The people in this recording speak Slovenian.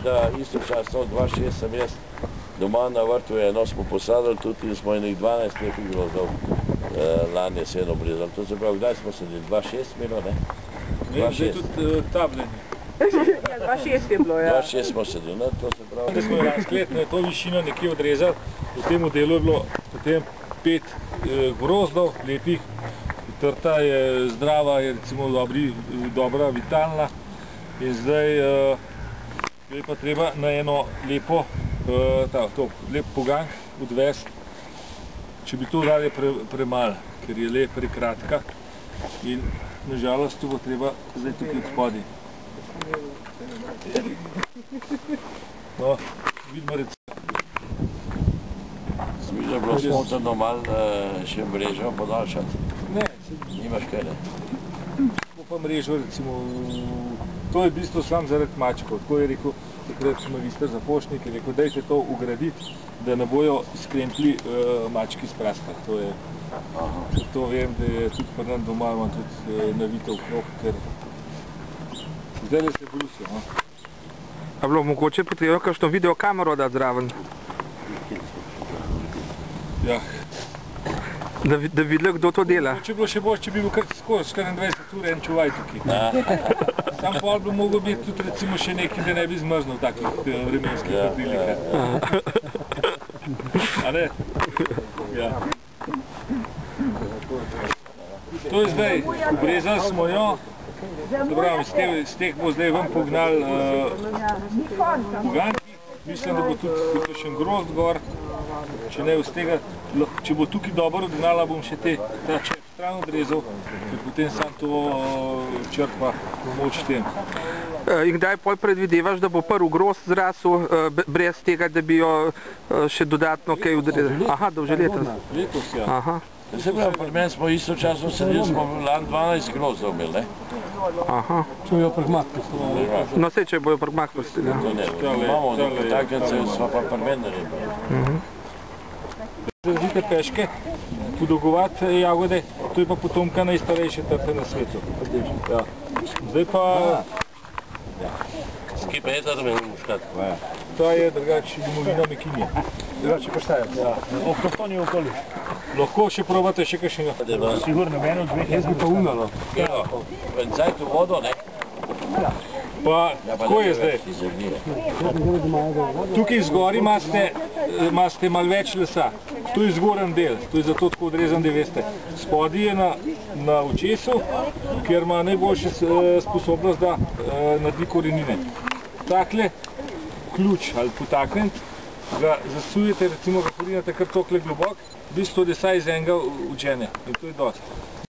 da istočasno 2.6 sem jaz doma na vrtu eno smo posadili, tudi smo enih 12 lepih grozdov lani jesen obrezali. To se pravi, kdaj smo sedeli? 2.6 imelo, ne? Ne, zdaj tudi tabljeni. 2.6 je bilo, ja. 2.6 smo sedeli, ne? To se pravi. Da smo lansklet to višino nekje odrezali, v tem delu je bilo potem 5 grozdov lepih. Trta je zdrava, je recimo dobra, vitalna. In zdaj je pa treba na eno lepo lep pogank odvesti. Če bi to dali premalo, ker je le prekratka. In nažalost to bo treba zdaj tukaj odspodi. No, vidimo recept. Smiš, da je bilo smotrno malo še mrežo podaljšati? Ne. Nimaš kaj, ne? Bo pa mrežo, recimo, to je v bistvu sam zaradi mačkov. Tako je rekel takrat magister Zapošnik, je rekel, dajte to ugraditi, da ne bojo skrempli mački s praska. To vem, da je tudi pri nam doma, imam tudi navito okrog, ker zdaj le se brusijo, no. A bilo mogoče potrebno kakšno videokamero dati zraven? Ja. Da videli, kdo to dela? Če bi bilo še bolj, če bi bil kar skozi 24 ur en čuvaj tukaj. Sam pol bi mogel biti tudi recimo še nekaj, da ne bi zmrznil takih vremenskih prilikah. A ne? Ja. To je zdaj, obrezali smo jo, dobro, iz teh bo zdaj ven pognali poganki. Mislim, da bo tudi kakšen grozd gor, če ne iz tega, če bo tukaj dobro odgnala, bom še ta čep stran odrezal, ker potem sam to črpa moč tem. In kdaj pol predvidevaš, da bo prvi grozd zrasel, brez tega, da bi jo še dodatno kaj odrezali? Aha, da že letos. Letos, ja. Aha. Se pravi, pri meni smo istočasno sedeli, smo lani 12 grozdov imeli, ne? Aha. Če jo pragmat pustili. No, sej, če bojo pragmat pustili. To ne, imamo takrat se smo pa pri meni naredili. Zdaj peške, podolgovati jagode, to je pa potomka najstarejše trte na svetu. Zdaj pa... Skaj pa je ta, da me muškat? To je drugače domovina Mekinje. Drugače poštajati. O kartoni okoli. Lahko še probate še kakšnega. Sigurno, meni od dveh jaz bi pa umelo. Ja, vencajte v vodo, ne? Pa, kako je zdaj? Tukaj zgori imate malo več lesa. To je zgoren del, to je zato tako odrezan, da veste. Spodaj je na očesu, kjer ima najboljše sposobnost, da naredi korenine. Takle ključ ali potaknen, ga zasujete, recimo ga porinjate kar tokle globok, v bistvu da saj iz enega učene in to je dosti.